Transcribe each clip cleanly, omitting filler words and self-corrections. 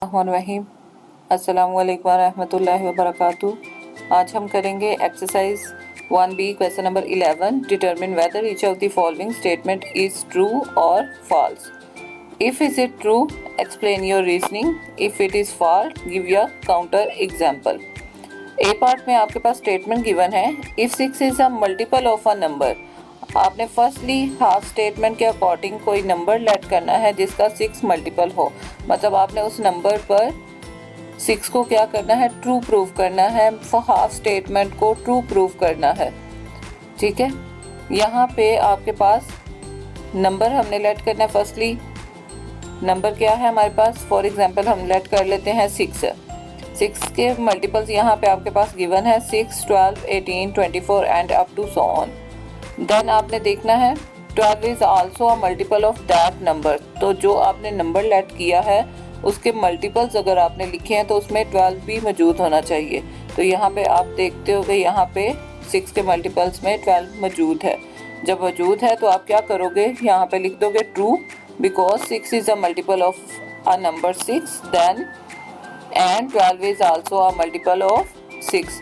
रहीम अस्सलाम वालेकुम रहमतुल्लाहि व बरकातुहू। आज हम करेंगे exercise 1B question number 11। Determine whether each of the following statement is true और false. If is it true explain your reasoning, if it is false give your counter example. A part में आपके पास statement given है, if 6 is a multiple of a number. आपने firstly half statement के according कोई number let करना है जिसका 6 मल्टीपल हो, मतलब आपने उस नंबर पर 6 को क्या करना है, ट्रू प्रूव करना है, हाफ स्टेटमेंट को ट्रू प्रूव करना है। ठीक है, यहाँ पे आपके पास नंबर हमने लेट करना है। फर्स्टली नंबर क्या है हमारे पास, फॉर एग्जांपल हम लेट कर लेते हैं 6 है। 6 के मल्टीपल्स यहाँ पे आपके पास गिवन है 6, 12, 18, 24 and up to so on. Then आपने देखना है 12 is also a multiple of that number. तो जो आपने नंबर लेट किया है उसके मल्टीपल्स अगर आपने लिखे हैं तो उसमें 12 भी मौजूद होना चाहिए। तो यहाँ पे आप देखते हो कि यहाँ पे 6 के मल्टीपल्स में 12 मौजूद है। जब मौजूद है तो आप क्या करोगे, यहाँ पे लिख दोगे true, because 6 is a multiple of a number 6 then and 12 is also a multiple of 6।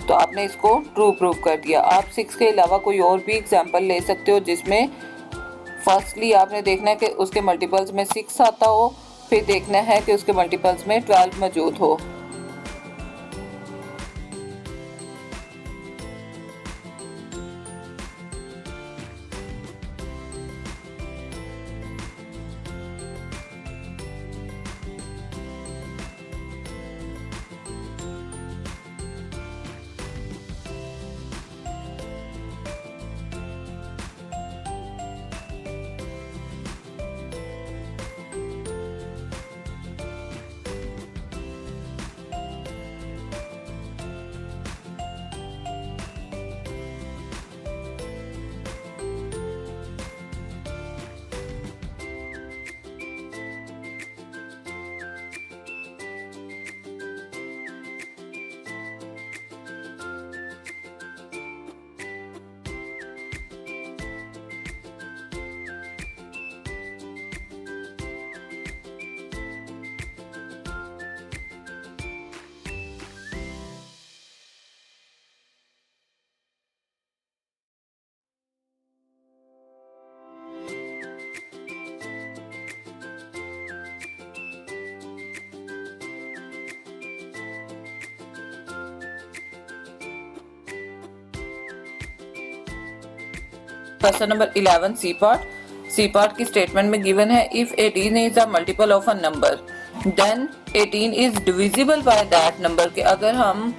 तो आपने इसको ट्रू प्रूव कर दिया। आप 6 के अलावा कोई और भी एग्जांपल ले सकते हो जिसमें फर्स्टली आपने देखना है कि उसके मल्टीपल्स में 6 आता हो, फिर देखना है कि उसके मल्टीपल्स में 12 मौजूद हो। Question number 11 C part. C part की स्टेटमेंट में गिवन है, if 18 is a multiple of a number then 18 is divisible by that number. के अगर हम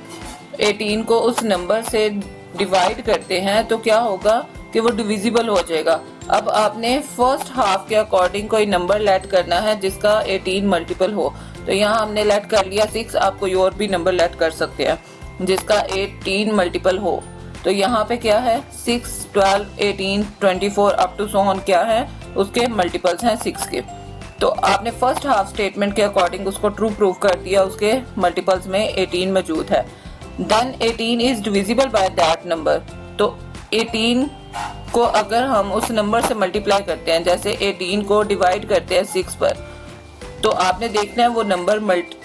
18 को उस नंबर से डिवाइड करते हैं तो क्या होगा कि वो डिविजिबल हो जाएगा। अब आपने फर्स्ट हाफ के अकॉर्डिंग कोई नंबर लेट करना है जिसका 18 मल्टीपल हो। तो यहाँ हमने लेट कर लिया 6, आप कोई और भी नंबर लेट कर सकते हैं जिसका 18 मल्टीपल हो। तो यहाँ पे क्या है, 6, 12, 18, 24 अप टू सो ऑन क्या है, उसके मल्टीपल्स हैं 6 के। तो आपने फर्स्ट हाफ स्टेटमेंट के अकॉर्डिंग उसको ट्रू प्रूव कर दिया, उसके मल्टीपल्स में 18 मौजूद है। Then 18 is divisible by that number. तो 18 को अगर हम उस नंबर से मल्टीप्लाई करते हैं, जैसे 18 को डिवाइड करते हैं 6 पर, तो आपने देखना है वो नंबर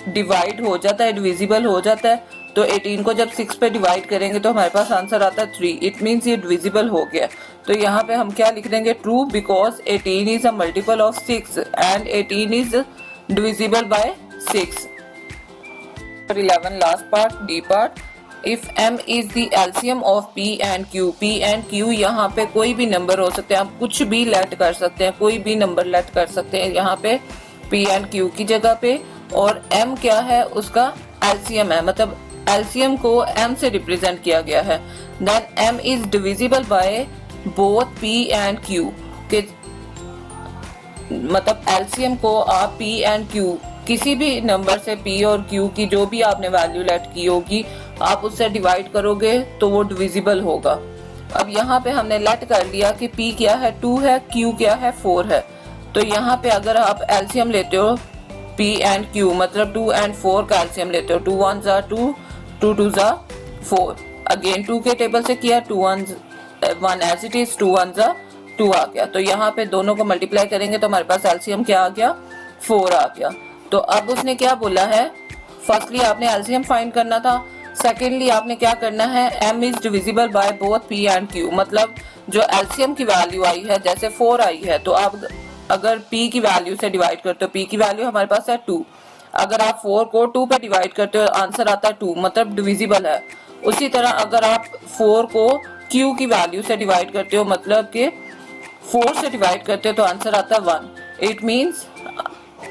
डिवाइड हो जाता है, डिविजिबल हो जाता है। तो 18 को जब 6 पे डिवाइड करेंगे तो हमारे पास आंसर आता है 3। इट मीन्स ये डिविजिबल हो गया। तो यहाँ पे हम क्या लिख देंगे, true, because 18 is a multiple of 6 and 18 is divisible bye 6। 11 last part, D part. If m is the LCM of p and q, p and q यहाँ पे कोई भी नंबर हो सकते हैं, आप कुछ भी लेट कर सकते हैं, कोई भी नंबर लेट कर सकते हैं यहाँ पे p एंड q की जगह पे। और m क्या है, उसका एलसीएम है, मतलब एलसीएम को m से रिप्रेजेंट किया गया है। Then m is divisible by both p and q के, मतलब एलसीएम को आप p एंड q किसी भी नंबर से p और q की जो भी आपने वैल्यू लेट की होगी आप उससे डिवाइड करोगे तो वो डिविजिबल होगा। अब यहाँ पे हमने लेट कर लिया कि p क्या है, 2 है, q क्या है, 4 है। तो यहाँ पे अगर आप एलसीएम लेते हो p एंड q, मतलब 2 एंड 4 का एलसीएम लेते हो, 2 1 जा 2, 2 2 जा 4। अगेन 2 के टेबल से किया, 2 1 एज इट इज, 2 1 जा 2 आ गया। तो यहाँ पे दोनों को मल्टीप्लाई करेंगे तो हमारे पास एलसीएम क्या आ गया, 4 आ गया। तो अब उसने क्या बोला है, फर्स्टली आपने एलसीएम फाइंड करना था, सेकेंडली आपने क्या करना है, m is divisible by both p and q, मतलब जो एलसीएम की वैल्यू आई है, जैसे 4 आई है तो आप अगर p की वैल्यू से डिवाइड करते हो, p की वैल्यू हमारे पास है 2, अगर आप 4 को 2 पे डिवाइड करते हो आंसर आता है 2, मतलब डिविजिबल है। उसी तरह अगर आप 4 को q की वैल्यू से डिवाइड करते हो, मतलब कि 4 से डिवाइड करते हो तो आंसर आता है 1। इट मींस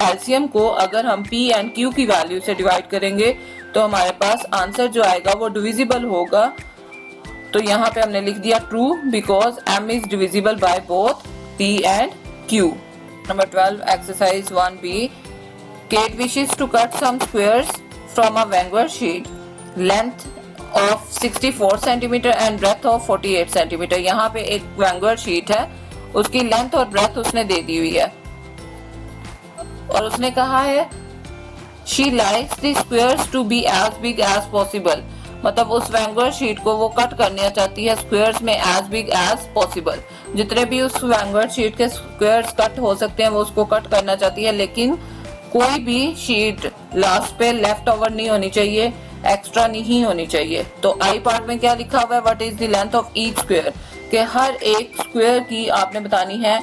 एलसीएम को अगर हम p एंड q की वैल्यू से डिवाइड करेंगे तो हमारे पास आंसर जो आएगा वो डिविजिबल होगा। तो यहाँ पे हमने लिख दिया true because m is divisible by both p and q। Number 12 exercise 1b, Kate wishes to cut some squares from a Vanguard sheet, length of 64 cm and breadth of 48 cm। यहाँ पे एक Vanguard sheet है, उसकी length और breath उसने दे दी हुई है और उसने कहा है she likes the squares to be as big as possible, मतलब उस Vanguard sheet को वो कट करना चाहती है squares में as big as possible, जितने भी उस Vanguard sheet के squares कट हो सकते हैं वो उसको कट करना चाहती है, लेकिन कोई भी शीट लास्ट पे लेफ्ट ओवर नहीं होनी चाहिए, एक्स्ट्रा नहीं होनी चाहिए। तो आई पार्ट में क्या लिखा हुआ है, what is the length of each square, कि हर एक स्क्वायर की आपने बतानी है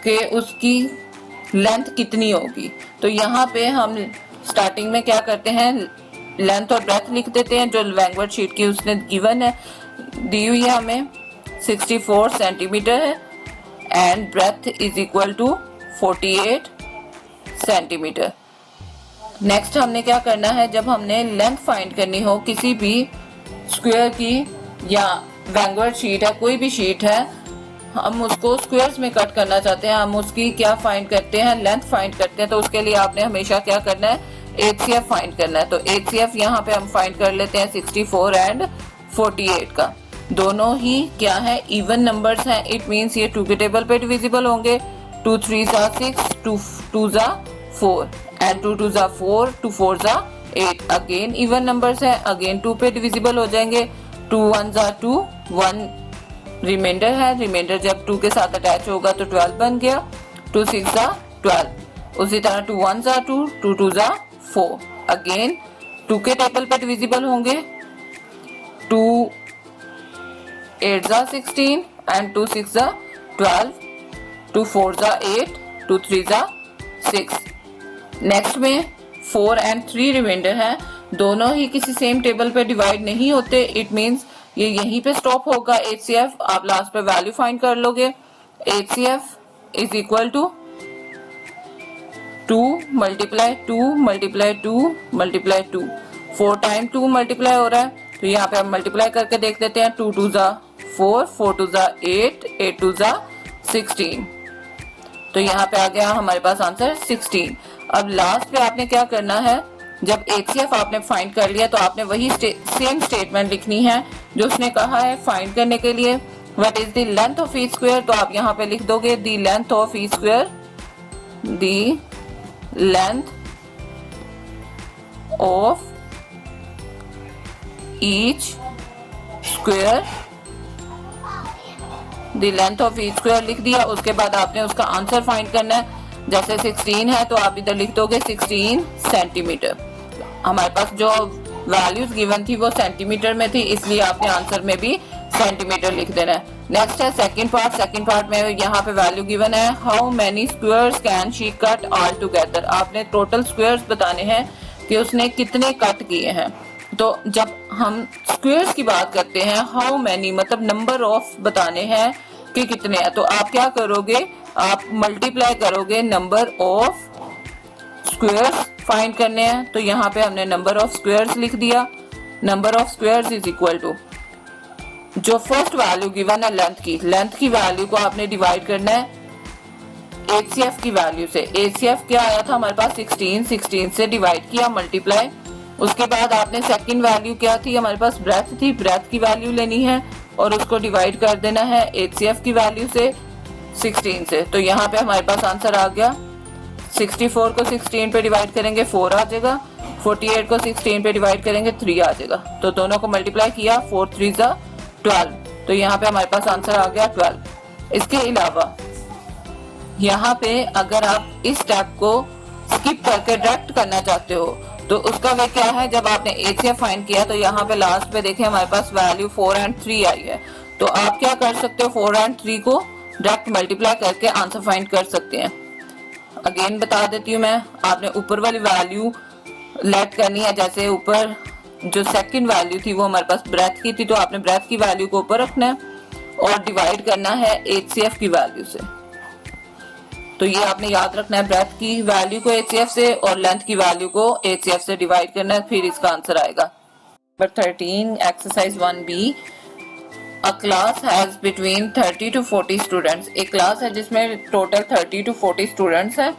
कि उसकी लेंथ कितनी होगी। तो यहाँ पे हम स्टार्टिंग में क्या करते हैं, लेंथ और ब्रेथ लिख देते हैं जो Vanguard शीट की उसने गिवन है, दी हुई है हमें 64 सेंटीमीटर है and breadth is equal to 48 centimetre. Next हमने क्या करना है, जब हमने लेंथ फाइंड करनी हो किसी भी स्क्वायर की या Vanguard शीट है, कोई भी शीट है, हम उसको स्क्वायर्स में कट करना चाहते हैं, हम उसकी क्या फाइंड करते हैं, लेंथ फाइंड करते हैं। तो उसके लिए आपने हमेशा क्या करना है, HCF फाइंड करना है। तो HCF यहाँ पे हम फाइंड कर लेते हैं 64 एंड 48 का, दोनों ही क्या है, इवन नंबर्स हैं। इट मींस ये 2 के टेबल पे डिविजिबल होंगे, 2 3 6, 2 2 4 एंड 2 2 4, 2 4 8। अगेन इवन नंबर्स हैं, अगेन 2 पे डिविजिबल हो जाएंगे, 2 1 2, 1 रिमाइंडर है, रिमाइंडर जब 2 के साथ अटैच होगा तो 12 बन गया, 2 6 12। उसी तरह 2 1 2, 2 2 4, अगेन 2 के टेबल पे डिविजिबल होंगे, 2 8 16 एंड 2 6 12, 2 4 8, 2 3 6। नेक्स्ट में 4 एंड 3 रिमाइंडर है, दोनों ही किसी सेम टेबल पे डिवाइड नहीं होते। इट मींस ये यहीं पे स्टॉप होगा। HCF आप लास्ट पे वैल्यू फाइंड कर लोगे, HCF is equal to 2 multiply 2 multiply 2 multiply 2, 4 time 2 multiply हो रहा है। तो यहाँ पे हम मल्टीप्लाई करके देख लेते हैं, 2 2 4, 4 2 8, 8 2 16। तो यहाँ पे आ गया हमारे पास आंसर 16। अब लास्ट पे आपने क्या करना है, जब HCF आपने फाइंड कर लिया तो आपने वही सेम स्टेटमेंट लिखनी है जो उसने कहा है फाइंड करने के लिए, what is the length of each square. तो आप यहाँ पे लिख दोगे the length of each square, the length of each square, the length of each square लिख दिया। उसके बाद आपने उसका आंसर फाइंड करना है, जैसे 16 है तो आप इधर लिख दोगे 16 सेंटीमीटर। हमारे पास जो वैल्यूज गिवन थी वो सेंटीमीटर में थी, इसलिए आपने आंसर में भी सेंटीमीटर लिख देना है। नेक्स्ट है सेकंड पार्ट। सेकंड पार्ट में यहाँ पे वैल्यू गिवन है, how many squares can she cut all together. आपने टोटल स्क्वायर्स बताने हैं कि उसने कितने कट किए हैं। तो जब हम स्क्वायर्स की बात करते हैं, हाउ मेनी मतलब नंबर ऑफ बताने हैं कि कितने हैं, तो आप क्या करोगे, आप मल्टीप्लाई करोगे नंबर ऑफ स्क्वायर्स फाइंड करने हैं। तो यहाँ पे हमने नंबर ऑफ स्क्वायर्स लिख दिया, number of squares is equal to जो फर्स्ट वैल्यू गिवन है लेंथ की वैल्यू को आपने डिवाइड करना है HCF की वैल्यू से। HCF क्या आया था हमारे पास 16 से डिवाइड किया मल्टीप्लाई। उसके बाद आपने सेकंड वैल्यू क्या थी हमारे पास, ब्रेथ थी, ब्रेथ की वैल्यू लेनी है और उसको डिवाइड कर देना है HCF की वैल्यू से 16 से। तो यहाँ पे हमारे पास आंसर आ गया, 64 को 16 पे डिवाइड करेंगे 4 आ जाएगा, 48 को 16 पे डिवाइड करेंगे 3 आ जाएगा। तो दोनों को मल्टीप्लाई किया, 4 3 12, तो यहाँ पे हमारे पास आंसर आ गया 12। इसके अलावा यहाँ पे अगर आप इस स्टेप को स्किप करके डायरेक्ट करना चाहते हो तो उसका वे क्या है, जब आपने HCF फाइंड किया तो यहाँ पे लास्ट पे देखें हमारे पास वैल्यू 4 और 3 आई है, तो आप क्या कर सकते हो 4 और 3 को डायरेक्ट मल्टीप्लाई करके आंसर फाइंड कर सकते हैं। अगेन बता देती हूँ मैं, आपने ऊपर वाली वैल्यू लेट करनी है, जैसे ऊपर जो सेकंड वैल्यू थी वो हमारे पास ब्रेथ की थी, तो आपने ब्रेथ की वैल्यू को ऊपर रखना है और डिवाइड करना है HCF की वैल्यू से। तो ये आपने याद रखना है, ब्रेथ की वैल्यू को HCF से और लेंथ की वैल्यू को HCF से डिवाइड करना है, फिर इसका आंसर आएगा। Number 13 exercise 1B, a class has between 30 to 40 students. एक क्लास है जिसमें टोटल 30 to 40 स्टूडेंट्स हैं।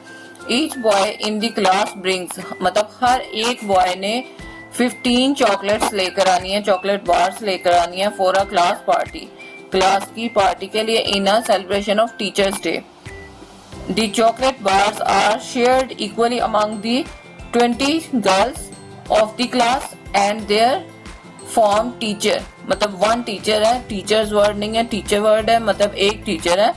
Each boy in the class brings, मतलब हर एक बॉय ने 15 चॉकलेट्स लेकर आनी है, चॉकलेट बार्स लेकर आनी है for a class party, class की पार्टी के लिए in a celebration of teachers day. The chocolate bars are shared equally among the 20 girls of the class and their form teacher, मतलब one teacher है, teachers word नहीं है, teacher word है, मतलब एक teacher है,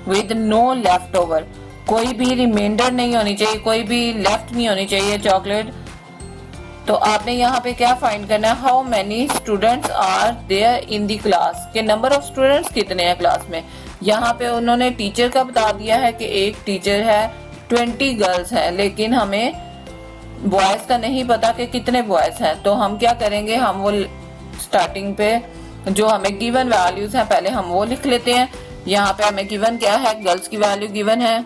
with no leftover, कोई भी रिमाइंडर नहीं होनी चाहिए, कोई भी लेफ्ट नहीं होनी चाहिए चॉकलेट। तो आपने यहाँ पे क्या फाइंड करना है, how many students are there in the class, के नंबर ऑफ स्टूडेंट्स कितने हैं क्लास में। यहाँ पे उन्होंने टीचर का बता दिया है कि एक टीचर है, 20 गर्ल्स हैं, लेकिन हमें बॉयज का नहीं पता कि कितने बॉयज हैं। तो हम क्या करेंगे, हम वो स्टार्टिंग पे जो हमें गिवन वैल्यूज हैं पहले हम वो लिख लेते हैं। यहाँ पे हमें गिवन क्या है, गर्ल्स की वैल्यू गिवन है,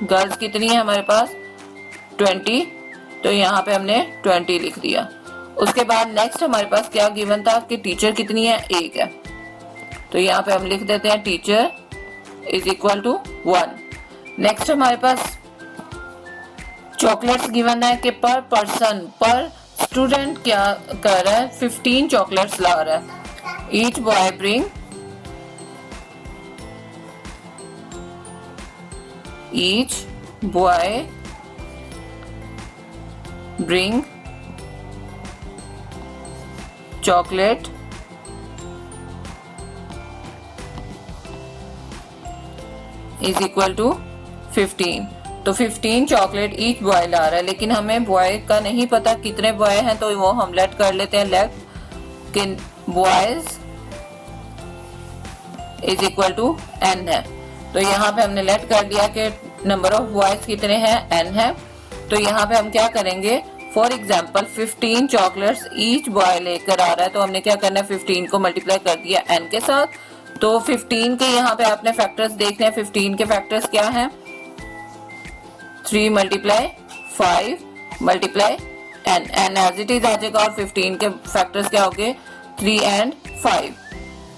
गर्ल्स कितनी है हमारे पास 20, तो यहाँ पे हमने 20 लिख दिया। उसके बाद नेक्स्ट हमारे पास क्या गिवन था कि टीचर कितनी है, एक है, तो यहाँ पे हम लिख देते हैं teacher is equal to 1। Next हमारे पास चॉकलेट्स गिवन है कि पर पर्सन, पर स्टूडेंट क्या कर रहा है, 15 चॉकलेट्स ला रहा है। Each boy bring, each boy bring chocolate is equal to 15। तो 15 चॉकलेट ईच बॉय ला रहा है, लेकिन हमें बॉय का नहीं पता कितने बॉय हैं, तो वो हम लेट कर लेते हैं, लेट कि boys is equal to n है। तो यहाँ पे हमने लेट कर दिया कि नंबर ऑफ बॉयज कितने हैं, n है। तो यहाँ पे हम क्या करेंगे, for example 15 chocolates each boy लेकर आ रहा है, तो हमने क्या करना है, 15 को मल्टीप्लाई कर दिया n के साथ। तो 15 के यहाँ पे आपने फैक्टर्स देखने हैं, 15 के फैक्टर्स क्या हैं, 3 multiply 5 multiply n, n as it is आ जाएगा, और 15 के फैक्टर्स क्या हो गए, 3 and 5।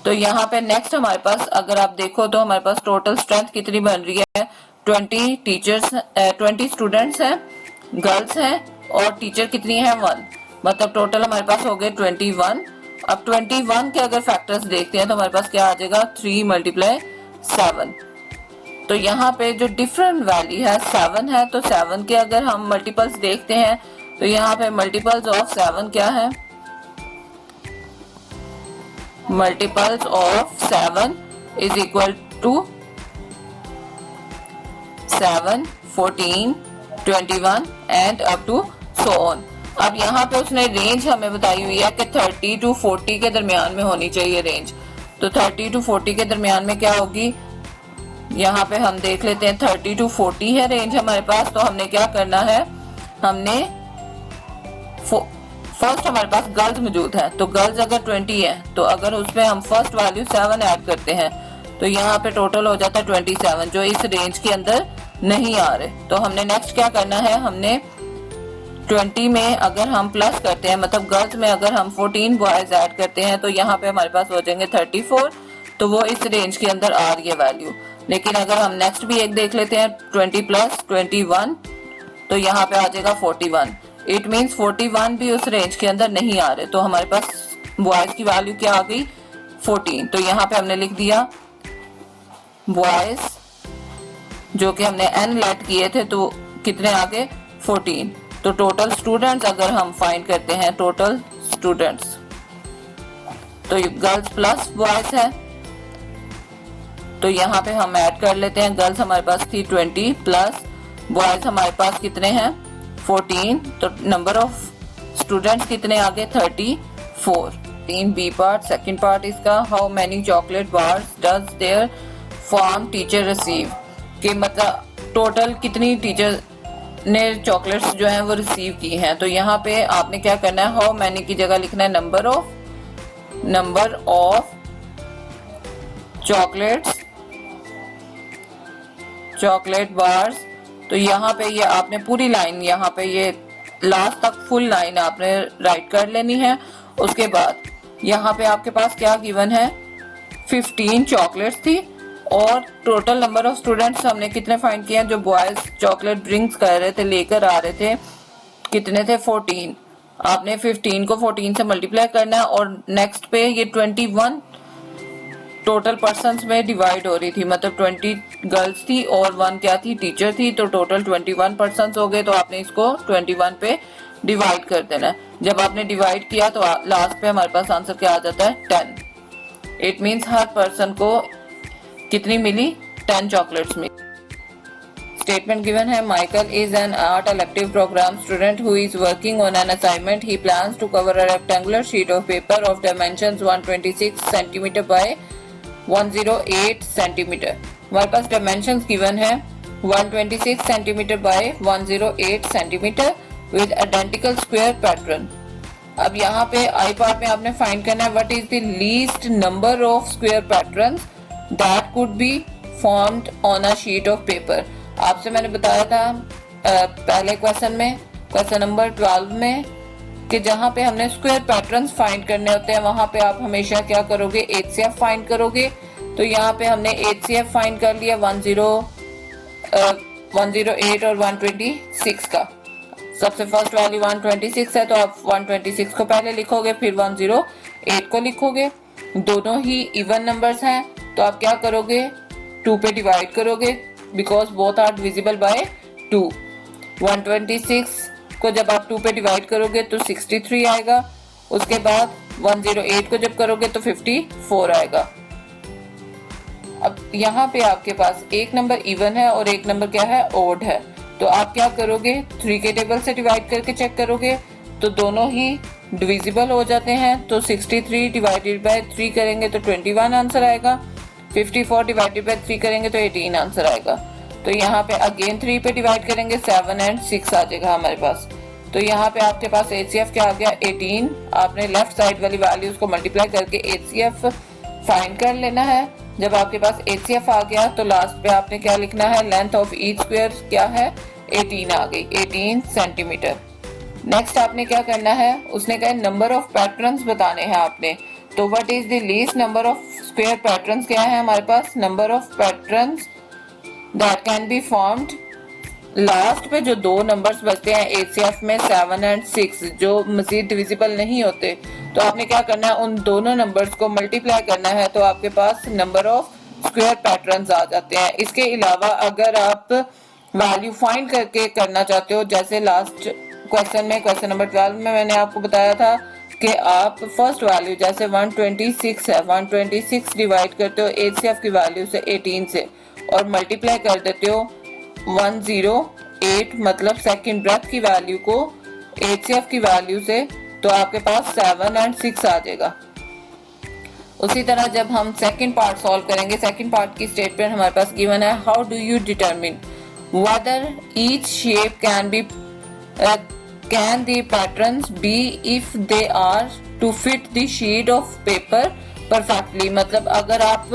तो यहाँ पे नेक्स्ट हमारे पास अगर आप देखो तो हमारे पास टोटल स्ट्रेंथ कितनी बन रही है, 20 टीचर्स 20 स्टूडेंट्स हैं, गर्ल्स हैं, और टीचर कितनी है 1, मतलब टोटल हमारे पास हो गए 21। अब 21 के अगर फैक्टर्स देखते हैं तो हमारे पास क्या आ जाएगा, 3 मल्टीप्लाई 7। तो यहाँ पे जो डिफरेंट वैल्यू है 7 है, तो 7 के अगर हम मल्टीपल्स देखते हैं तो यहाँ पे मल्टीपल्स ऑफ 7 क्या है, multiples of 7 is equal to 7, 14, 21 and up to so on. अब यहाँ पे उसने रेंज हमें बताई हुई है कि 30 to 40 के दरमियान में होनी चाहिए रेंज। तो 30 to 40 के दरमियान में क्या होगी, यहाँ पे हम देख लेते हैं 30 to 40 है रेंज हमारे पास। तो हमने क्या करना है, हमने फर्स्ट हमारे पास गर्ल्स मौजूद है, तो गर्ल्स अगर 20 है तो अगर उसमें हम फर्स्ट वैल्यू 7 ऐड करते हैं तो यहाँ पे टोटल हो जाता है 27, जो इस रेंज के अंदर नहीं आ रहे। तो हमने नेक्स्ट क्या करना है, हमने 20 में अगर हम प्लस करते हैं, मतलब गर्ल्स में अगर हम 14 बॉयज ऐड करते हैं तो यहाँ पे हमारे पास हो जाएंगे 34, तो वो इस रेंज के अंदर आ रही है वैल्यू। लेकिन अगर हम नेक्स्ट भी एक देख लेते हैं 20 प्लस 21, तो यहाँ पे आ जाएगा 41। इट मीन्स 41 भी उस रेंज के अंदर नहीं आ रहे, तो हमारे पास बॉयज की वैल्यू क्या आ गई, 14। तो यहाँ पे हमने लिख दिया बॉयज, जो कि हमने n लेट किए थे, तो कितने आ गए 14। तो टोटल स्टूडेंट्स अगर हम फाइंड करते हैं, टोटल स्टूडेंट्स, तो गर्ल्स प्लस बॉयज है, तो यहाँ पे हम ऐड कर लेते हैं, गर्ल्स हमारे पास थी 20 प्लस बॉयज हमारे पास कितने हैं 14, तो नंबर ऑफ स्टूडेंट्स कितने आ गए 34। 3 बी पार्ट, सेकंड पार्ट इसका, how many chocolate bars does their form teacher receive, कि मतलब टोटल कितनी टीचर ने चॉकलेट्स जो हैं वो रिसीव की हैं। तो यहाँ पे आपने क्या करना है, हाउ मैनी की जगह लिखना है नंबर ऑफ चॉकलेट बार्स। तो यहाँ पे ये आपने पूरी लाइन, यहाँ पे ये लास्ट तक फुल लाइन आपने राइट कर लेनी है। उसके बाद यहाँ पे आपके पास क्या गिवन है, 15 चॉकलेट्स थी और टोटल नंबर ऑफ स्टूडेंट्स हमने कितने फाइंड किए हैं, जो बॉयज चॉकलेट ड्रिंक्स कर रहे थे, लेकर आ रहे थे, कितने थे 14। आपने 15 को 14 से मल्टीप्लाई करना है और नेक्स्ट पे ये 21 टोटल पर्सन्स में डिवाइड हो रही थी, मतलब 20 गर्ल्स थी और 1 क्या थी, टीचर थी, तो टोटल 21 पर्सन्स हो गए। तो आपने इसको 21 पे डिवाइड कर देना है। जब आपने डिवाइड किया तो लास्ट पे हमारे पास आंसर क्या आ जाता है 10। इट मीन्स हर पर्सन को कितनी मिली, 10 चॉकलेट्स मिली। स्टेटमेंट गिवन है, Michael is an art elective programme student who is working on an assignment. He plans to cover a rectangular sheet of paper of dimensions 126 centimetre by 108 centimetre. हमारे पास dimensions given है 126 centimetre by 108 centimetre with identical square pattern. अब यहाँ पे आई part में आपने find करना है what is the least number of square patterns that could be formed on a sheet of paper. आपसे मैंने बताया था पहले क्वेश्चन में, क्वेश्चन नंबर 12 में, कि जहां पे हमने स्क्वायर पैटर्न्स फाइंड करने होते हैं वहां पे आप हमेशा क्या करोगे, HCF फाइंड करोगे। तो यहाँ पे हमने HCF फाइंड कर लिया 108 और 126 का। सबसे फर्स्ट वैल्यू 126 है तो आप 126 को पहले लिखोगे, फिर 108 को लिखोगे। दोनों ही इवन नंबर्स हैं तो आप क्या करोगे, 2 पे डिवाइड करोगे, because both are divisible by 2। 126 को जब आप 2 पे डिवाइड करोगे तो 63 आएगा। उसके बाद 108 को जब करोगे तो 54 आएगा। अब यहाँ पे आपके पास एक नंबर इवन है और एक नंबर क्या है, ओड है। तो आप क्या करोगे, 3 के टेबल से डिवाइड करके चेक करोगे तो दोनों ही डिविजिबल हो जाते हैं। तो 63 डिवाइडेड बाय 3 करेंगे तो 21 आंसर आएगा। 54 डिवाइडेड बाय 3 करेंगे तो 18 आंसर आएगा। तो यहाँ पे अगेन 3 पे डिवाइड करेंगे 7 और 6 आ जाएगा हमारे पास। तो यहाँ पे आपके पास HCF क्या आ गया 18। आपने लेफ्ट साइड वाली वैल्यूज को मल्टीप्लाई करके HCF फाइंड कर लेना है। जब आपके पास HCF आ गया तो लास्ट पे आपने क्या लिखना है, लेंथ ऑफ ईच स्क्वायर क्या है 18 आ गई, 18 सेंटीमीटर। नेक्स्ट आपने क्या करना है, उसने कहा नंबर ऑफ पैटर्न्स बताने हैं आपने। तो what is the least number of square patterns क्या है हमारे पास, number of patterns that can be formed. Last पे जो 2 नंबर्स बचते हैं HCF में 7 और 6 जो मजीद डिविजिबल नहीं होते, तो आपने क्या करना है, उन दोनों नंबर्स को मल्टीप्लाई करना है तो आपके पास नंबर ऑफ स्क्वायर पैटर्न्स आ जाते हैं। इसके अलावा अगर आप वैल्यू फाइंड करके करना चाहते हो, जैसे लास्ट क्वेश्चन में, क्वेश्चन नंबर 12 में मैंने आपको बताया था कि आप फर्स्ट वैल्यू जैसे 126 है, 126 डिवाइड करते हो HCF की वैल्यू से 18 से और मल्टीप्लाई कर देते हो 108 मतलब सेकंड ब्रेथ की वैल्यू को HCF की वैल्यू से, तो आपके पास 7 और 6 आ जाएगा। उसी तरह जब हम सेकंड पार्ट सॉल्व करेंगे, सेकंड पार्ट की स्टेटमेंट हमारे पास गिवन है, how do you determine whether each shape can the patterns be if they are to fit the sheet of paper perfectly। मतलब अगर आप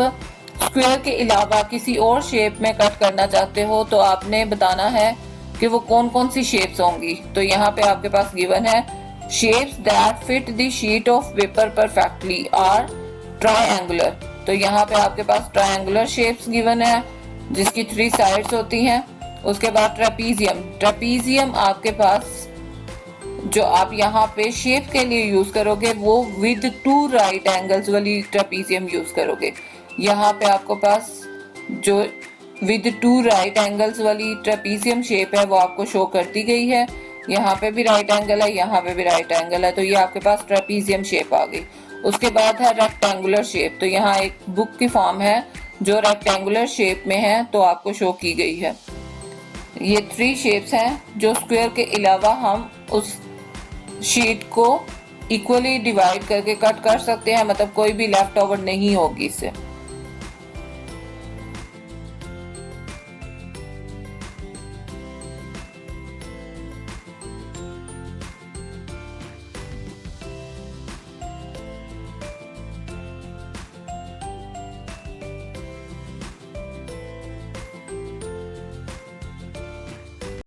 स्क्वायर के अलावा किसी और शेप में कट करना चाहते हो तो आपने बताना है कि वो कौन कौन सी शेप्स होंगी। तो यहाँ पे आपके पास गिवन है shapes that fit the sheet of paper perfectly are triangular. तो यहाँ पे आपके पास ट्रायंगुलर शेप्स गिवन है जिसकी 3 साइड्स होती हैं। उसके बाद ट्रेपीजियम आपके पास जो आप यहाँ पे शेप के लिए यूज करोगे वो विद 2 राइट एंगल्स वाली ट्रेपीजियम यूज करोगे। यहाँ पे आपको पास जो विद 2 राइट एंगल्स वाली ट्रेपीजियम शेप है वो आपको शो करती गई है। यहाँ पे भी राइट एंगल है, यहाँ पे भी राइट एंगल है, तो ये आपके पास ट्रेपीजियम शेप आ गई। उसके बाद है रेक्टेंगुलर शेप। तो यहाँ एक बुक की फॉर्म है जो रेक्टेंगुलर शेप में है तो आपको शो की गई है। ये 3 शेप्स हैं जो स्क्वायर के अलावा हम उस शीट को इक्वली डिवाइड करके कट कर सकते हैं, मतलब कोई भी लेफ्ट ओवर नहीं होगी इससे।